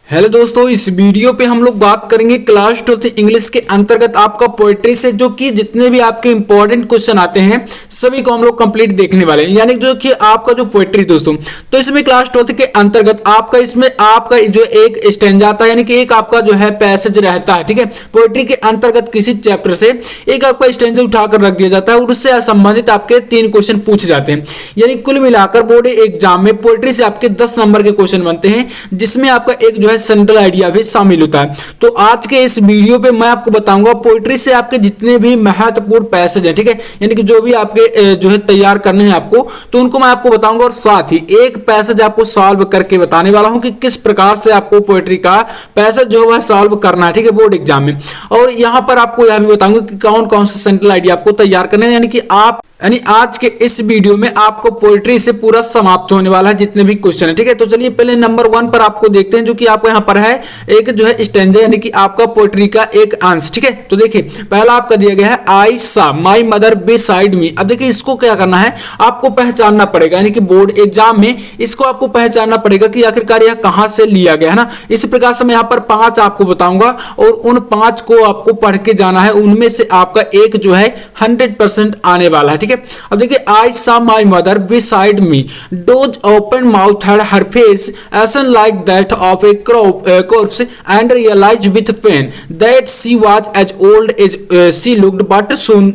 Hello दोस्तों, इस video पे हम लोग बात करेंगे क्लास 12th इंग्लिश के अंतर्गत आपका पोएट्री से जो कि जितने भी आपके इंपॉर्टेंट क्वेश्चन आते हैं सभी को हम लोग कंप्लीट देखने वाले हैं। यानी जो कि आपका जो पोएट्री दोस्तों, तो इसमें क्लास 12th के अंतर्गत आपका इसमें आपका जो एक स्टैंजा आता है, यानी कि एक आपका जो है पैसेज रहता है। ठीक है, पोएट्री के अंतर्गत किसी चैप्टर से एक आपका स्टैंजा उठाकर रख दिया जाता है और उससे संबंधित आपके 3 क्वेश्चन पूछे जाते हैं। यानी कुल मिलाकर बोर्ड एग्जाम में पोएट्री से आपके 10 नंबर के क्वेश्चन बनते हैं, जिसमें आपका एक जो है सेंट्रल आइडिया भी शामिल होता है। तो आज के इस वीडियो पे मैं आपको बताऊंगा पोएट्री से आपके जितने भी महत्वपूर्ण पैसेज हैं, ठीक है, यानी कि जो भी आपके जो है तैयार करने हैं आपको, तो उनको मैं आपको बताऊंगा और साथ ही एक पैसेज आपको सॉल्व करके बताने वाला हूं कि किस प्रकार से आपको पोएट्री का पैसेज जो है सॉल्व करना है, ठीक है, बोर्ड एग्जाम में। और यहां पर आपको यह भी बताऊंगा कि कौन कौन से सेंट्रल आइडिया आपको तैयार करने हैं, यानी आज के इस वीडियो में आपको पोएट्री से पूरा समाप्त होने वाला है जितने भी क्वेश्चन है। ठीक है, तो चलिए पहले नंबर 1 पर आपको देखते हैं, जो कि आपको यहां पर है एक जो है स्टैंजा, यानी कि आपका पोएट्री का एक अंश। ठीक है, तो देखिए पहला आपका दिया गया है आई सा माई मदर बिसाइड मी। अब देखिए इसको क्या करना है, आपको पहचानना पड़ेगा, यानी कि बोर्ड एग्जाम में इसको आपको पहचानना पड़ेगा कि आखिरकार यह कहां से लिया गया है ना। इस प्रकार से मैं यहां पर 5 आपको बताऊंगा और उन 5 को आपको पढ़ के जाना है, उनमें से आपका एक जो है 100% आने वाला है। ठीक है, अब देखिए आई saw my mother beside me, does open mouth had her face as like that of a corpse and realized with pain that she was as old as she looked, but soon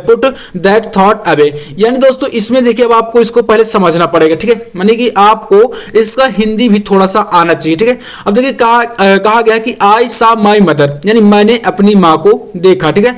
put that thought away। यानी दोस्तों इसमें देखिए अब आपको इसको पहले समझना पड़ेगा। ठीक है, माने कि आपको इसका हिंदी भी थोड़ा सा आना चाहिए। ठीक है, अब देखिए कहा गया कि आई saw my mother, यानी मैंने अपनी माँ को देखा। ठीक है,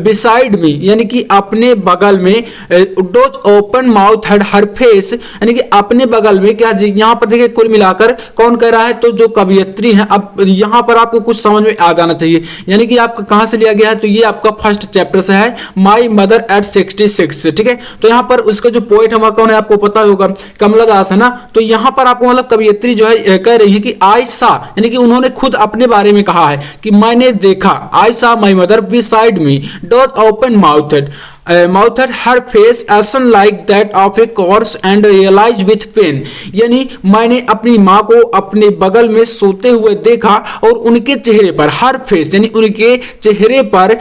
beside me यानी कि अपने बगल में, dose open mouth had her face यानी कि अपने बगल में क्या, यहां पर देखिए कुल मिलाकर कौन कह रहा है, तो जो कवियत्री है। अब यहां पर आपको कुछ समझ में आ जाना चाहिए, यानी कि आपका कहां से लिया गया है, तो ये आपका फर्स्ट चैप्टर से है, माई मदर एट 66। ठीक है, तो यहां पर उसका जो पोएट है कौन है आपको पता होगा, कमला दास है ना। तो यहां पर आपको मतलब कवियत्री जो है कह रही है कि आई सा, यानी कि उन्होंने खुद अपने बारे में कहा है कि मैंने देखा, आई सा my mother beside me, dose open mouth had her face as like that of a corpse and realized with pain। यानी मैंने अपनी माँ को अपने बगल में सोते हुए देखा और उनके चेहरे पर हर फेस यानी उनके चेहरे पर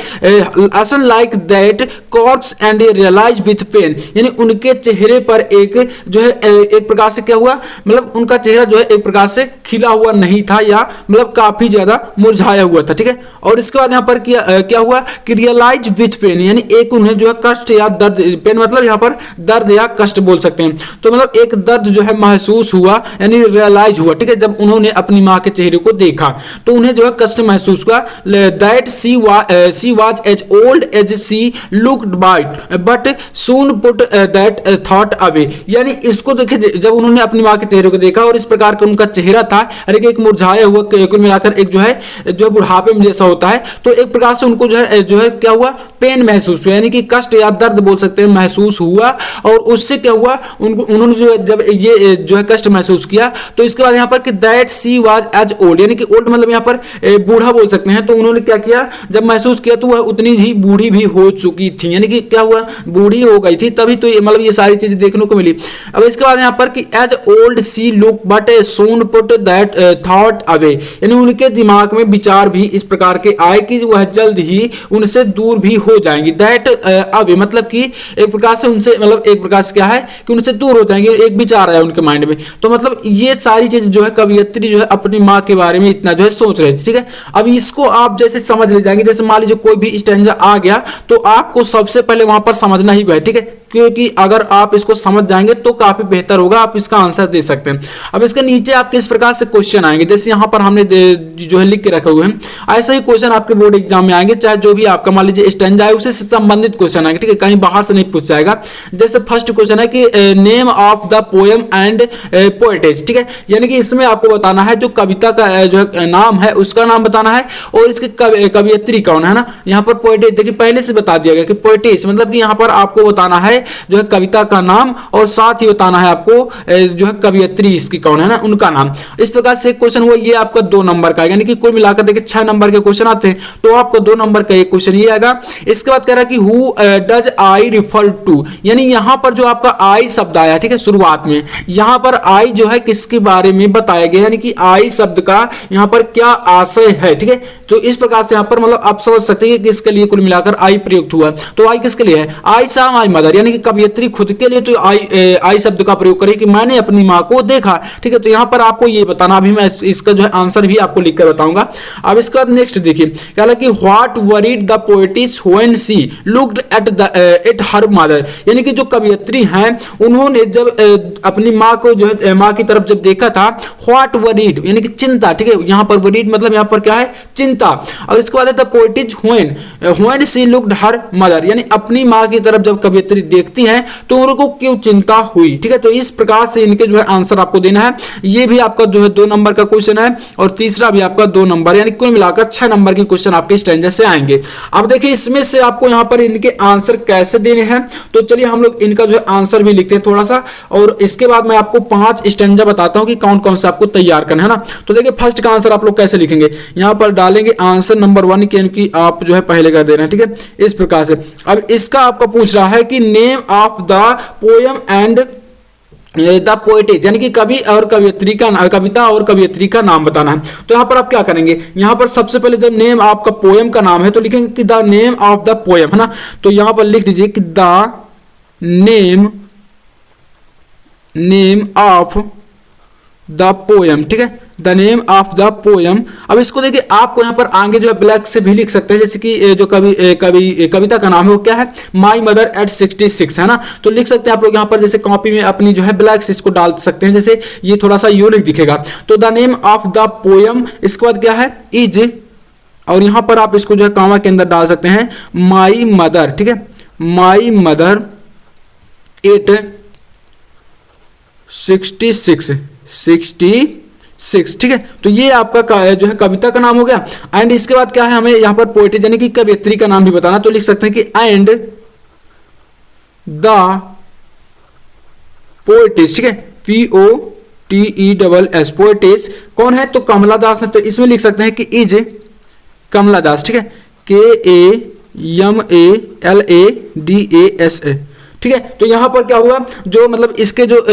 as like that corpse and realized with pain, यानी उनके चेहरे पर एक जो है एक प्रकार से क्या हुआ, मतलब उनका चेहरा जो है एक प्रकार से खिला हुआ नहीं था, या मतलब काफी ज्यादा मुरझाया हुआ था। ठीक है, और इसके बाद यहाँ पर क्या हुआ कि रियलाइज विथ पेन, यानी एक उन्हें जो है कष्ट या दर्द, पेन मतलब यहाँ पर दर्द या कष्ट बोल सकते हैं, तो मतलब एक दर्द जो है महसूस हुआ, यानी रियलाइज हुआ। ठीक है, जब उन्होंने अपनी माँ के चेहरे को देखा तो उन्हें जो है कष्ट महसूस हुआ, that she was as old as she looked but soon put that thought away. यानी इसको देखिए जब उन्होंने अपनी माँ के चेहरे को देखा और इस प्रकार का उनका चेहरा था, अरे एक मुरझाया हुआ, कुल मिलाकर एक जो है बुढ़ापे में जैसा होता है, तो एक प्रकार से उनको जो है क्या हुआ, पेन महसूस हुआ, यानी कि कष्ट या दर्द बोल सकते हैं महसूस हुआ। और उससे क्या हुआ, उन्होंने जो जब ये जो है कष्ट महसूस किया, तो इसके बाद यहाँ पर कि that she was as old, यानी कि ओल्ड मतलब यहाँ पर बूढ़ा बोल सकते हैं, तो उन्होंने क्या किया, जब महसूस किया तो वह उतनी ही बूढ़ी भी हो चुकी थी, यानी कि क्या हुआ, बूढ़ी हो गई थी, तभी तो मतलब ये सारी चीजें देखने को मिली। अब इसके बाद यहाँ पर कि as old she look but soon put that thought away, यानी उनके दिमाग में विचार भी इस प्रकार के आए कि वह जल्द ही उनसे दूर भी हो जाएंगी। दैट अवे मतलब कि एक प्रकार से उनसे, मतलब एक प्रकार से क्या है कि उनसे दूर हो जाएंगे, एक विचार आया उनके माइंड में। तो मतलब ये सारी चीज जो है कवियत्री जो है अपनी माँ के बारे में इतना जो है सोच रहे थे। ठीक है, अब इसको आप जैसे समझ ले जाएंगे, जैसे मान लीजिए कोई भी स्टैंजा आ गया तो आपको सबसे पहले वहां पर समझना ही है। ठीक है, क्योंकि अगर आप इसको समझ जाएंगे तो काफी बेहतर होगा, आप इसका आंसर दे सकते हैं। अब इसके नीचे आपके इस प्रकार से क्वेश्चन आएंगे, जैसे यहाँ पर हमने जो है लिख के रखे हुए हैं, ऐसे ही क्वेश्चन आपके बोर्ड एग्जाम में आएंगे, चाहे जो भी आपका मान लीजिए स्टैंजा है उससे संबंधित क्वेश्चन आएंगे। ठीक है, कहीं बाहर से नहीं पूछ जाएगा। जैसे फर्स्ट क्वेश्चन है कि name of the poem and poetess. ठीक है, यानी कि इसमें आपको बताना है जो कविता का जो है नाम है उसका नाम बताना है और इसके कवियत्री कौन है ना। यहाँ पर पोएटेज देखिए पहले से बता दिया गया कि पोएटेज मतलब कि यहाँ पर आपको बताना है जो है कविता का नाम और साथ ही बताना है आपको जो है कवियत्री इसकी कौन है ना, उनका नाम। इस प्रकार से क्वेश्चन हुआ, ये आपका 2 नंबर का, यानी कि कुल मिलाकर देखिए 6 नंबर के क्वेश्चन आते हैं, तो आपको 2 नंबर का एक क्वेश्चन ये आएगा। इसके बाद कह रहा है कि who does I refer to, यानी यहाँ पर जो आपका आई शब्द आया, ठीक है, शुरुआत में यहाँ पर आई जो है किसके बारे में बताया गया, यानी कि आई शब्द का यहाँ पर क्या आशय है, ठीक है। तो इस प्रकार से यहाँ पर मतलब आप समझ सकते हैं कि किसके लिए कुल मिलाकर आई प्रयुक्त हुआ। तो आई किसके लिए है, आई साम आई मदर, यानी कि कवियत्री खुद के लिए तो आई शब्द का प्रयोग करें कि मैंने अपनी माँ को देखा, ठीक है। तो यहाँ पर आपको ये बताना, अभी मैं इसका जो है आंसर भी आपको लिखकर बताऊंगा। अब इसके बाद नेक्स्ट देखिए, क्या कि what worried the poet's when she looked at her mother, यानी कि जो कवियत्री हैं उन्होंने जब अपनी माँ को जो है माँ की तरफ जब देखा था, व्हाट वरीड यानी कि चिंता, ठीक है। यहाँ पर वरीड मतलब यहाँ पर क्या है, चिंता। और इसके बाद the poet's when she looked her mother, यानी अपनी माँ की तरफ जब कवियत्री देखती हैं तो उनको क्यों चिंता हुई, ठीक है। तो इस प्रकार से इनके जो है आंसर आपको देना है। ये भी आपका जो है 2 नंबर का क्वेश्चन है और तीसरा भी आपका 2 नंबर, यानी कुल मिलाकर 6 नंबर के क्वेश्चन आपके स्टैंडर्ड से आएंगे। अब देखिए इसमें से आपको यहाँ पर इनके आंसर कैसे देने हैं, तो चलिए हम लोग इनका जो है आंसर भी लिखते हैं थोड़ा सा, और इसके बाद मैं आपको 5 स्टैंजा बताता हूँ कि कौन कौन से आपको तैयार करना है ना। तो देखिए फर्स्ट का आंसर आप लोग कैसे लिखेंगे, यहाँ पर डालेंगे आंसर नंबर 1 क्योंकि आप जो है पहले का दे रहे हैं, ठीक है, इस प्रकार से। अब इसका आपका पूछ रहा है कि name of the poem and the poetess, यानी कि कवि और कवियत्री का, कविता और कवियत्री का नाम बताना है। तो यहाँ पर आप क्या करेंगे, यहाँ पर सबसे पहले जब नेम आपका पोएम का नाम है तो लिखेंगे कि the name of the poem, है ना। तो यहाँ पर लिख दीजिए कि the name of the poem, ठीक है, the name of the poem. अब इसको देखिए आपको यहाँ पर आगे जो है ब्लैक से भी लिख सकते हैं, जैसे कि जो कविता का नाम है वो क्या है, माई मदर एट 66, है ना। तो लिख सकते हैं आप लोग यहाँ पर, जैसे कॉपी में अपनी जो है ब्लैक से इसको डाल सकते हैं, जैसे ये थोड़ा सा यूनिक दिखेगा। तो the name of the poem, इसके बाद क्या है, इज, और यहाँ पर आप इसको जो है कॉमा के अंदर डाल सकते हैं माई मदर, ठीक है, माई मदर एट 66, ठीक है। तो ये आपका जो है कविता का नाम हो गया। एंड इसके बाद क्या है, हमें यहाँ पर पोएटिस यानी कि कवियत्री का नाम भी बताना, तो लिख सकते हैं कि एंड द पोएटिस, ठीक है, POTESS, पोएटिस कौन है, तो कमला दास है। तो इसमें लिख सकते हैं कि इज कमला दास, ठीक है, KAMALADAS, ठीक है। तो यहां पर क्या हुआ, जो मतलब इसके जो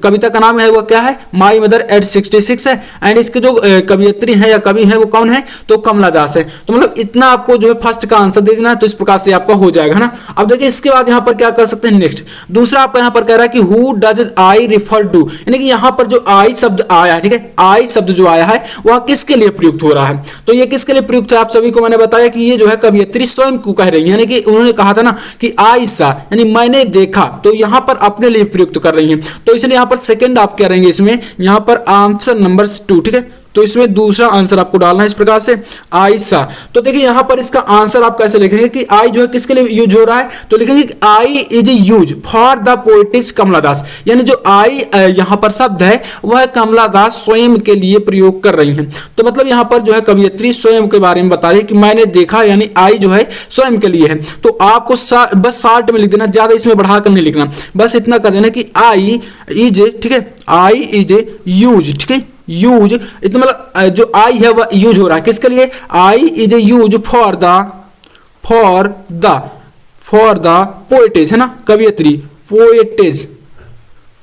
कविता का नाम है वो क्या है, माई मदर एट 66 है। एंड इसके जो कवियत्री है या कवि है वो कौन है, तो कमला दास है। तो मतलब इतना आपको जो है फर्स्ट का आंसर दे देना है, तो इस प्रकार से आपका हो जाएगा, है ना। अब देखिए इसके बाद यहाँ पर क्या कर सकते हैं, नेक्स्ट दूसरा आपका यहाँ पर कह रहा है कि who does I refer to, यानी कि यहाँ पर जो आई शब्द आया है, ठीक है, आई शब्द जो आया है वह किसके लिए प्रयुक्त हो रहा है। तो ये किसके लिए प्रयुक्त है, आप सभी को मैंने बताया कि ये जो है कवियत्री स्वयं को कह रही है, यानी कि उन्होंने कहा था ना कि आयशा, यानी मैंने देखा, तो यहां पर अपने लिए प्रयुक्त कर रही हैं। तो इसलिए यहां पर सेकंड आप क्या रहेंगे, इसमें यहां पर आंसर नंबर 2, ठीक है। तो इसमें दूसरा आंसर आपको डालना है इस प्रकार से, आयशा। तो देखिए यहां पर इसका आंसर आप कैसे लिखेंगे कि आई जो है किसके लिए यूज हो रहा है, तो लिखेंगे कि I is use for the poetess Kamala Das, यानी जो आई यहां पर शब्द है वह कमला दास स्वयं के लिए प्रयोग कर रही हैं। तो मतलब यहां पर जो है कवियत्री स्वयं के बारे में बता रही है कि मैंने देखा, यानी आई जो है स्वयं के लिए है। तो आपको बस शॉर्ट में लिख देना, ज्यादा इसमें बढ़ाकर नहीं लिखना, बस इतना कर देना कि आई इज, ठीक है, आई इज यूज, ठीक है, यूज, इतना मतलब जो आई है वह यूज हो रहा है किसके लिए, I is use for the poetess, है ना, कवियत्री,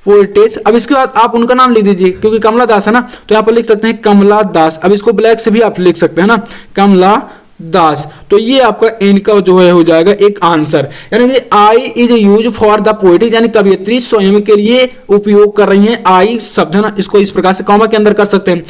पोएटिस। अब इसके बाद आप उनका नाम लिख दीजिए, क्योंकि कमला दास है ना, तो यहां पर लिख सकते हैं कमला दास। अब इसको ब्लैक से भी आप लिख सकते हैं ना, कमला दास। तो ये आपका इनका जो है हो जाएगा एक आंसर, यानी कि I is use for the poetess, यानी कवियत्री स्वयं के लिए उपयोग कर रही हैं आई शब्द, है ना। इसको इस प्रकार से कॉमा के अंदर कर सकते हैं,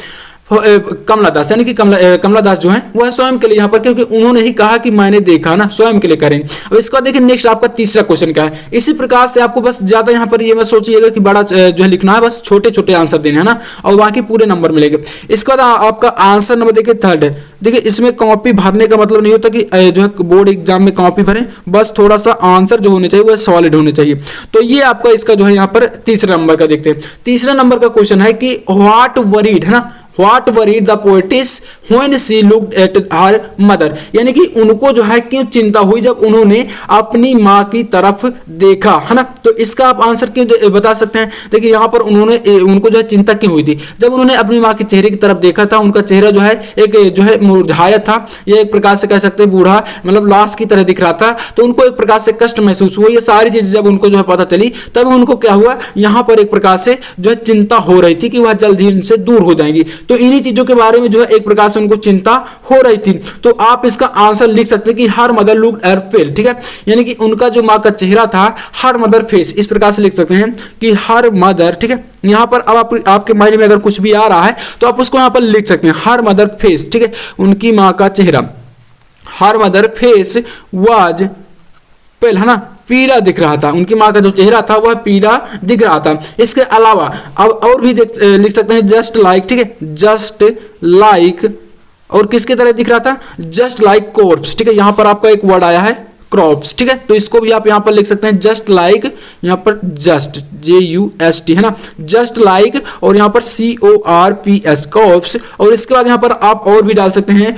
कमला दास, यानी कि कमला दास जो है वह स्वयं के लिए यहाँ पर, क्योंकि उन्होंने ही कहा कि मैंने देखा ना, स्वयं के लिए करेंगे। अब इसके बाद देखिए नेक्स्ट आपका तीसरा क्वेश्चन क्या है। इसी प्रकार से आपको बस ज्यादा यहाँ पर ये मत सोचिएगा कि बड़ा जो है लिखना है, बस छोटे छोटे आंसर देने हैं ना, और बाकी पूरे नंबर मिलेंगे। इसके बाद आपका आंसर नंबर देखिए थर्ड है। देखिए इसमें कॉपी भरने का मतलब नहीं होता कि जो है बोर्ड एग्जाम में कॉपी भरें, बस थोड़ा सा आंसर जो होने चाहिए वह सॉलिड होने चाहिए। तो ये आपका इसका जो है यहाँ पर तीसरा नंबर का देखते हैं। तीसरा नंबर का क्वेश्चन है कि व्हाट वरीड, है ना, what worried the poet's when she looked at her mother, यानी कि उनको जो है क्यों चिंता हुई जब उन्होंने अपनी माँ की तरफ देखा, है ना। तो इसका आप आंसर क्यों बता सकते हैं। देखिए यहाँ पर उनको जो है चिंता क्यों हुई थी, जब उन्होंने अपनी माँ के चेहरे की तरफ देखा था, उनका चेहरा जो है एक जो है मुरझाया था, ये एक प्रकार से कह सकते हैं बूढ़ा मतलब लाश की तरह दिख रहा था, तो उनको एक प्रकार से कष्ट महसूस हुआ। ये सारी चीजें जब उनको जो है पता चली तब उनको क्या हुआ, यहाँ पर एक प्रकार से जो है चिंता हो रही थी कि वह जल्द ही इनसे दूर हो जाएंगी। तो इन्हीं चीजों के बारे में जो है एक प्रकार से उनको चिंता हो रही थी। तो आप इसका आंसर लिख सकते हैं कि हर मदर लुक्ड एट पेल, ठीक है, यानी कि उनका जो माँ का चेहरा था, हर मदर फेस, इस प्रकार से लिख सकते हैं कि हर मदर, ठीक है। यहाँ पर अब आपके माइंड में अगर कुछ भी आ रहा है तो आप उसको यहाँ पर लिख सकते हैं, हर मदर फेस, ठीक है, उनकी माँ का चेहरा, हर मदर फेस वाज पेल, है ना, पीला दिख रहा था, उनकी माँ का जो चेहरा था वह पीला दिख रहा था। इसके अलावा अब और भी लिख सकते हैं जस्ट लाइक, ठीक है, जस्ट लाइक, और किसकी तरह दिख रहा था, जस्ट लाइक कॉर्प्स, ठीक है, यहाँ पर आपका एक वर्ड आया है क्रॉप्स, ठीक है, तो इसको भी आप यहाँ पर लिख सकते हैं जस्ट लाइक, यहाँ पर जस्ट JUST, है ना, जस्ट लाइक, और यहाँ पर CORPS कॉप्स, और इसके बाद यहाँ पर आप और भी डाल सकते हैं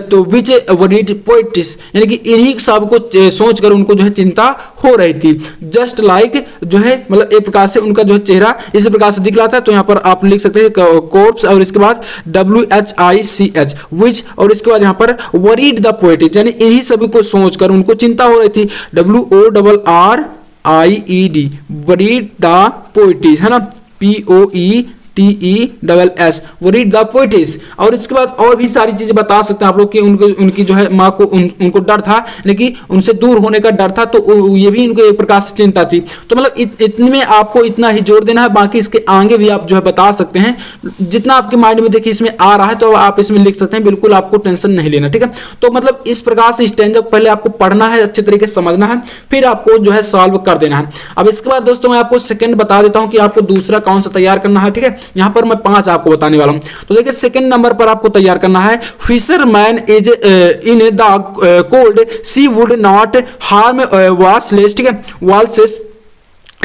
तो विच वरीड पोएटिस, यानी कि इन्हीं सब को सोचकर उनको जो है चिंता हो रही थी। जस्ट लाइक जो है मतलब एक प्रकार से उनका जो है चेहरा इसी प्रकार से दिख रहा था, तो यहाँ पर आप लिख सकते हैं कॉप्स, और इसके बाद WHICH विच, और इसके बाद यहाँ पर वरीड द पोएटिस, यानी इन्हीं सभी को सोचकर उनको चिंता हो रही थी, WORRIED वरीड द पोएटिस, है ना, POETESS वरीड द पोएटिस। और इसके बाद और भी सारी चीजें बता सकते हैं आप लोग कि उनकी जो है माँ को उनको डर था, लेकिन उनसे दूर होने का डर था, तो ये भी इनको एक प्रकार से चिंता थी। तो मतलब इतने में आपको इतना ही जोड़ देना है, बाकी इसके आगे भी आप जो है बता सकते हैं, जितना आपके माइंड में देखिए इसमें आ रहा है तो आप इसमें लिख सकते हैं, बिल्कुल आपको टेंशन नहीं लेना, ठीक है। तो मतलब इस प्रकार से स्टैंजा को पहले आपको पढ़ना है, अच्छे तरीके से समझना है, फिर आपको जो है सॉल्व कर देना है। अब इसके बाद दोस्तों मैं आपको सेकंड बता देता हूं कि आपको दूसरा कौन सा तैयार करना है, ठीक है। यहां पर मैं 5 आपको बताने वाला हूं। तो देखिए सेकंड नंबर पर आपको तैयार करना है, fisherman is in the cold sea would not harm whales, ठीक है, वॉल्सेस।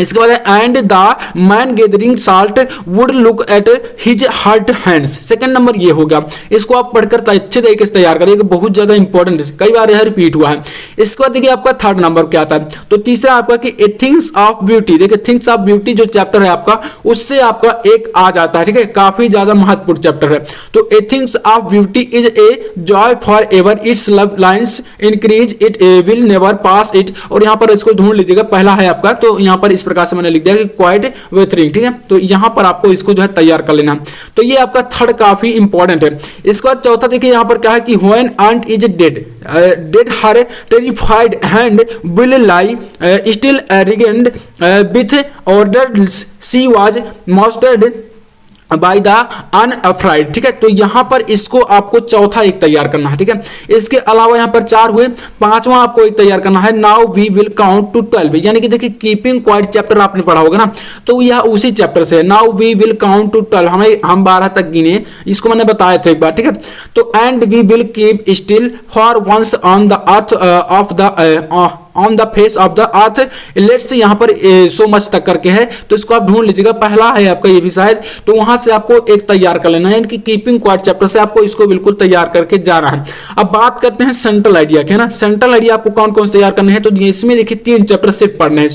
इसके बाद and the man gathering salt would look at his hurt hands. Second number ये होगा, इसको आप पढ़कर अच्छे तरीके से तैयार करिए, बहुत ज्यादा इंपॉर्टेंट है, कई बार यह रिपीट हुआ है। इसके बाद देखिए आपका थर्ड नंबर क्या आता है, तो तीसरा आपका कि ए थिंग्स ऑफ ब्यूटी, देखिए थिंग्स ऑफ ब्यूटी जो चैप्टर है आपका, उससे आपका एक आ जाता है, ठीक है, काफी ज्यादा महत्वपूर्ण चैप्टर है। तो a things of beauty is a joy forever, its loveliness increase it will never pass it, और यहाँ पर इसको ढूंढ लीजिएगा, पहला है आपका, तो यहाँ पर इस प्रकार से मैंने लिख दिया कि क्वाइट वेथरिंग, ठीक है, तो यहां पर आपको इसको जो है तैयार कर लेना। तो ये आपका थर्ड काफी इंपॉर्टेंट है। इसके बाद चौथा देखिए यहां पर क्या है कि when aunt is dead, dead her terrified hand will lie still arrogant with orders she was mastered by the unafraid, ठीक है। तो यहां पर इसको आपको चौथा एक तैयार करना है, ठीक है। इसके अलावा यहां पर 4 हुए, पांचवा आपको एक तैयार करना है, now we will count to 12, यानी कि देखिए कीपिंग क्वाइट चैप्टर आपने पढ़ा होगा ना, तो यह उसी चैप्टर से है, now we will count to 12, हम 12 तक गिने, इसको मैंने बताया था एक बार, ठीक है। तो and we will keep still for once on the earth of the on the face of the earth, let's say यहाँ पर सो मच तक करके है, तो इसको आप ढूंढ लीजिएगा, पहला है आपका ये भी शायद, तो वहां से आपको एक तैयार कर लेना है, यानी कि कीपिंग क्वाइट चैप्टर से आपको इसको बिल्कुल तैयार करके जाना है। अब बात करते हैं सेंट्रल आइडिया के, है ना, सेंट्रल आइडिया आपको कौन कौन से तैयार करने हैं, तो इसमें देखिए 3 चैप्टर सिर्फ पढ़ने हैं,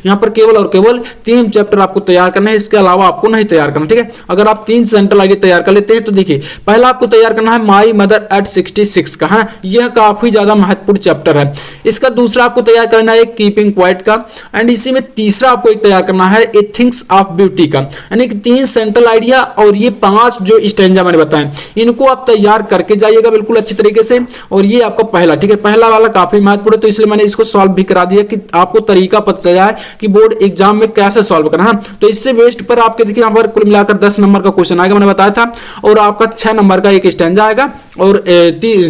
यहाँ पर केवल और केवल 3 चैप्टर आपको तैयार करना है, इसके अलावा आपको नहीं तैयार करना, ठीक है। अगर आप 3 सेंट्रल आइडिया तैयार कर लेते हैं तो देखिए पहला आपको तैयार करना है माई मदर एट 66 का, है, यह काफी ज्यादा महत्वपूर्ण चैप्टर है। इसका दूसरा आपको तैयार करना है कीपिंग क्वाइट का, एंड इसी में तीसरा आपको एक तैयार करना है ए थिंग्स ऑफ ब्यूटी का, यानी कि 3 सेंट्रल आइडिया और ये 5 जो स्टैंजा मैंने बताए, इनको आप तैयार करके जाइएगा बिल्कुल अच्छी तरीके से। और ये आपका पहला, ठीक है, पहला वाला काफी महत्वपूर्ण है, तो इसलिए मैंने इसको सॉल्व भी करा दिया कि आपको तरीका पता चल जाए कि बोर्ड एग्जाम में कैसे सॉल्व करना है। तो इससे बेस्ट पर आपके देखिए यहाँ पर कुल मिलाकर 10 नंबर का क्वेश्चन आएगा, मैंने बताया था, और आपका 6 नंबर का एक स्टैंजा आएगा और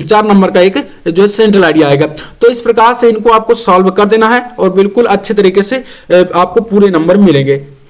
4 नंबर का एक जो सेंट्रल आइडिया आएगा। तो इस प्रकार से इनको आपको सॉल्व कर देना है और बिल्कुल अच्छे तरीके से आपको पूरे नंबर मिलेंगे।